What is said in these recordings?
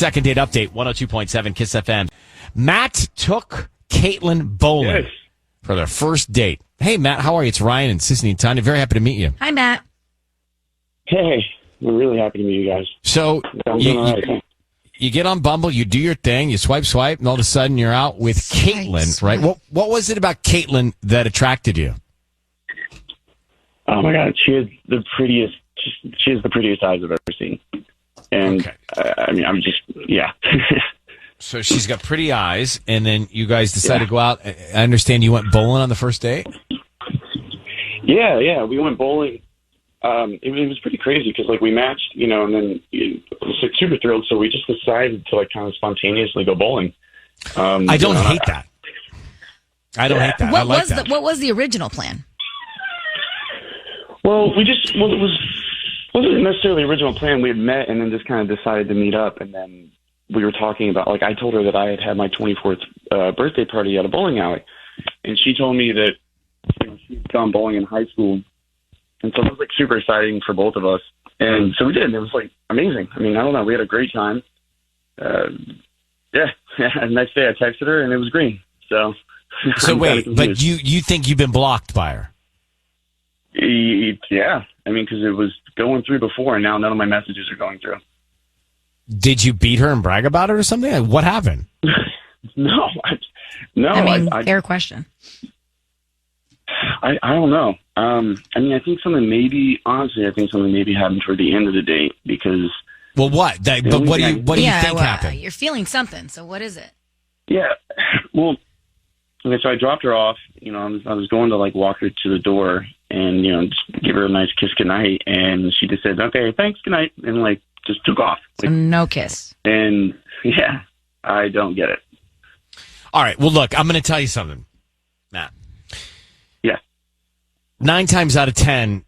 Second date update, 102.7 Kiss FM. Matt took Caitlyn bowling for their first date. Hey, Matt, how are you? It's Ryan and Sissy and Tanya. Very happy to meet you. Hi, Matt. Hey, we're really happy to meet you guys. So you get on Bumble, you do your thing, you swipe, and all of a sudden you're out with Caitlyn, right? What was it about Caitlyn that attracted you? Oh my God, she has the prettiest eyes I've ever seen. And I'm just, yeah. So she's got pretty eyes, and then you guys decided to go out. I understand you went bowling on the first date? Yeah, we went bowling. It was pretty crazy because we matched, and then I was super thrilled. So we just decided to kind of spontaneously go bowling. I don't hate that. I don't hate that. What was the original plan? Well, it wasn't necessarily the original plan. We had met and then just kind of decided to meet up. And then we were talking about, I told her that I had my 24th birthday party at a bowling alley. And she told me that she'd gone bowling in high school. And so it was super exciting for both of us. And so we did. And it was amazing. I mean, I don't know. We had a great time. And the next day I texted her and it was green. So wait, but you think you've been blocked by her? Yeah. I mean, because it was going through before and now none of my messages are going through. Did you beat her and brag about it or something? What happened? No. Fair question. I don't know. I think something maybe happened toward the end of the date because. Well, what? But what do you think happened? You're feeling something. So what is it? Yeah. Well, so I dropped her off. I was going to walk her to the door and just give her a nice kiss goodnight, and she just said, "Okay, thanks, goodnight," and just took off. No kiss. And yeah, I don't get it. All right. Well, look, I'm going to tell you something, Matt. 9 times out of 10,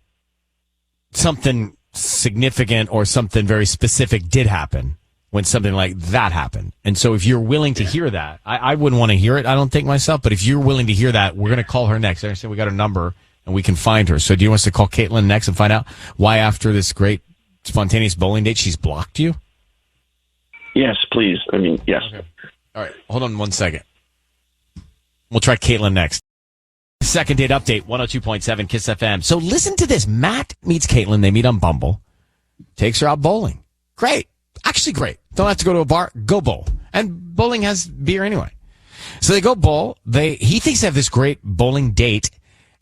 something significant or something very specific did happen when something like that happened. And so if you're willing to hear that, I wouldn't want to hear it, I don't think myself, but if you're willing to hear that, we're going to call her next. I understand we got her number and we can find her. So do you want us to call Caitlyn next and find out why after this great spontaneous bowling date, she's blocked you? Yes, please. Yes. Okay. All right. Hold on 1 second. We'll try Caitlyn next. Second date update, 102.7 Kiss FM. So listen to this. Matt meets Caitlyn. They meet on Bumble. Takes her out bowling. Great. Actually great. Don't have to go to a bar. Go bowl. And bowling has beer anyway. So they go bowl. He thinks they have this great bowling date.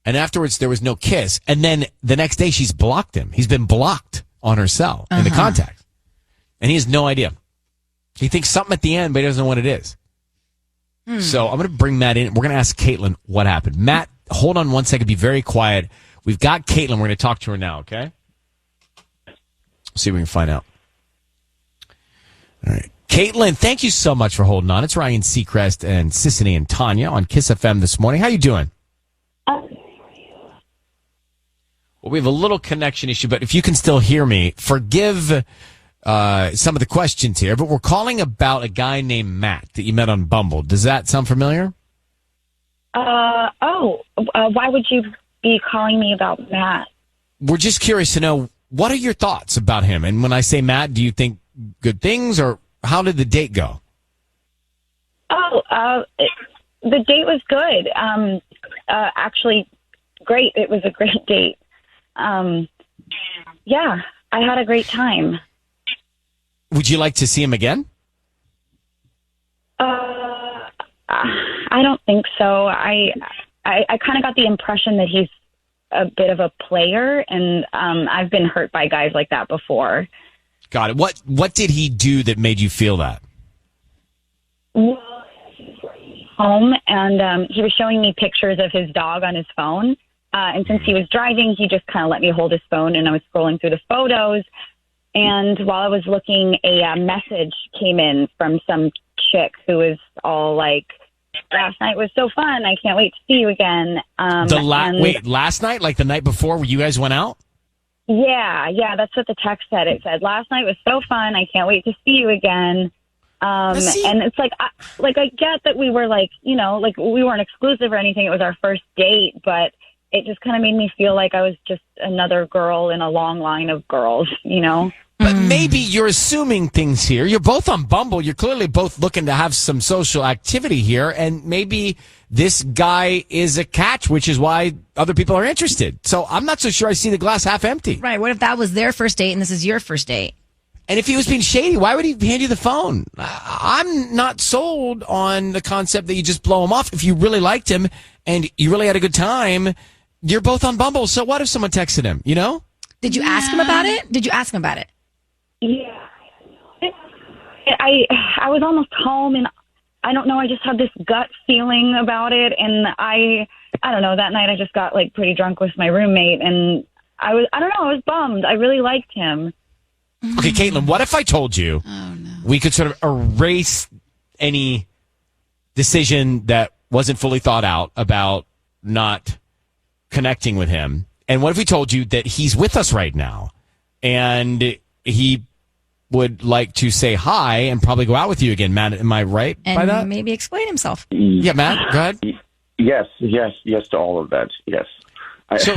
And afterwards there was no kiss. And then the next day she's blocked him. He's been blocked on her cell in the contacts. And he has no idea. He thinks something at the end, but he doesn't know what it is. So I'm going to bring Matt in. We're going to ask Caitlyn what happened. Matt, hold on 1 second. Be very quiet. We've got Caitlyn. We're going to talk to her now, okay? See if we can find out. All right. Caitlyn, thank you so much for holding on. It's Ryan Seacrest and Sissany and Tanya on Kiss FM this morning. How you doing? Well, we have a little connection issue, but if you can still hear me, forgive some of the questions here, but we're calling about a guy named Matt that you met on Bumble. Does that sound familiar? Why would you be calling me about Matt? We're just curious to know, what are your thoughts about him? And when I say Matt, do you think good things, or how did the date go? The date was good. Actually, great. It was a great date. Yeah, I had a great time. Would you like to see him again? I don't think so. I kind of got the impression that he's a bit of a player, and I've been hurt by guys like that before. Got it. What did he do that made you feel that? Home, and he was showing me pictures of his dog on his phone. And since he was driving, he just kind of let me hold his phone, and I was scrolling through the photos. And while I was looking, a message came in from some chick who was all like, "Last night was so fun. I can't wait to see you again." Wait, last night? Like the night before where you guys went out? Yeah, that's what the text said. It said, "Last night was so fun. I can't wait to see you again." And it's I get that we were we weren't exclusive or anything. It was our first date, but it just kind of made me feel like I was just another girl in a long line of girls, But maybe you're assuming things here. You're both on Bumble. You're clearly both looking to have some social activity here. And maybe this guy is a catch, which is why other people are interested. So I'm not so sure I see the glass half empty. Right. What if that was their first date and this is your first date? And if he was being shady, why would he hand you the phone? I'm not sold on the concept that you just blow him off. If you really liked him and you really had a good time, you're both on Bumble. So what if someone texted him, you know? Did you ask him about it? Did you ask him about it? Yeah. I was almost home, and I don't know, I just had this gut feeling about it, and I don't know, that night I just got like pretty drunk with my roommate, and I was bummed. I really liked him. Okay, Caitlyn, what if I told you we could sort of erase any decision that wasn't fully thought out about not connecting with him? And what if we told you that he's with us right now and he would like to say hi and probably go out with you again? Matt, am I right by that? And maybe explain himself. Yeah, Matt, go ahead. Yes to all of that. Yes. So,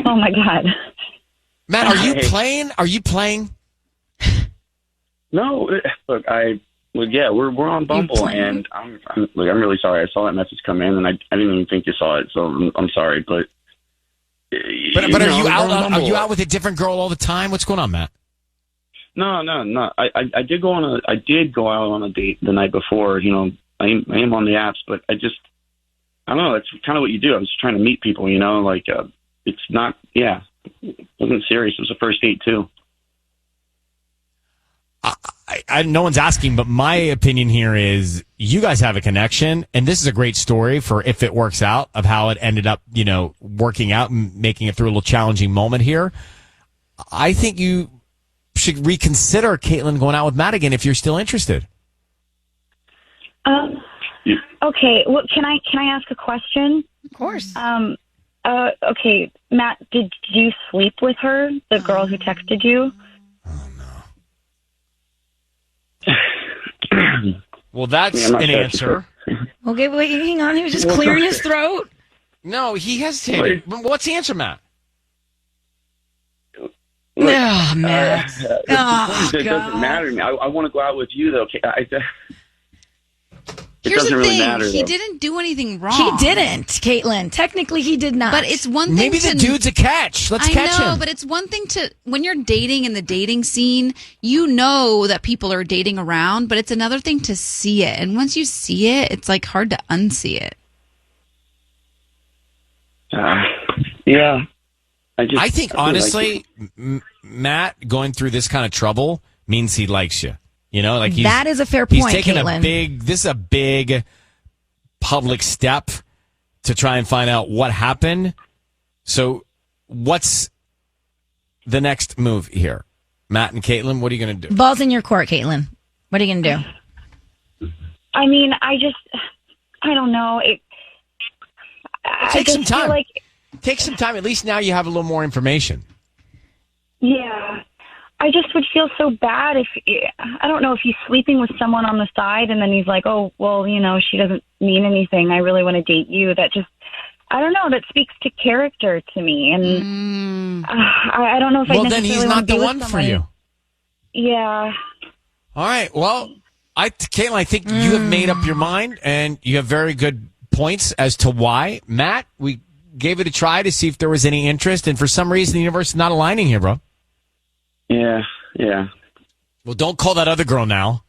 Oh my God. Matt, are you playing? Are you playing? No, look, we're on Bumble, and I'm really sorry. I saw that message come in, and I didn't even think you saw it, so I'm sorry, but. But are you out? Are you out with a different girl all the time? What's going on, Matt? No. I did go out on a date the night before. You know, I am on the apps, but I don't know. That's kind of what you do. I was trying to meet people. You know, like it's not. Yeah, it wasn't serious. It was a first date too. No one's asking, but my opinion here is you guys have a connection, and this is a great story for if it works out of how it ended up, you know, working out and making it through a little challenging moment here. I think you should reconsider, Caitlyn, going out with Matt again if you're still interested. Okay. Well, can I ask a question? Of course. Okay, Matt, did you sleep with her, the girl who texted you? Well, that's an answer. Okay, wait, hang on. He was just clearing his throat. No, he hesitated. What's the answer, Matt? Matt. It doesn't matter to me. I want to go out with you, though. Here's doesn't the really thing. matter, He though. didn't do anything wrong. He didn't, Caitlyn. Technically, he did not. But it's one thing Maybe the dude's a catch. Let's catch him. I know, but it's one thing to, when you're dating in the dating scene, you know that people are dating around, but it's another thing to see it. And once you see it, it's like hard to unsee it. Yeah. I think, really honestly, like Matt going through this kind of trouble means he likes you. You know, like that is a fair point, He's taking Caitlyn. this is a big public step to try and find out what happened. So what's the next move here? Matt and Caitlyn, what are you going to do? Ball's in your court, Caitlyn. What are you going to do? I mean, I don't know. Take some time. Like, Take some time. At least now you have a little more information. yeah. I just would feel so bad I don't know, if he's sleeping with someone on the side and then he's like, oh, well, you know, she doesn't mean anything. I really want to date you. That just, I don't know, that speaks to character to me. And I don't know if I necessarily then he's not the one for you. Yeah. All right. Well, Caitlyn, I think you have made up your mind and you have very good points as to why. Matt, we gave it a try to see if there was any interest. And for some reason, the universe is not aligning here, bro. Yeah. Well, don't call that other girl now.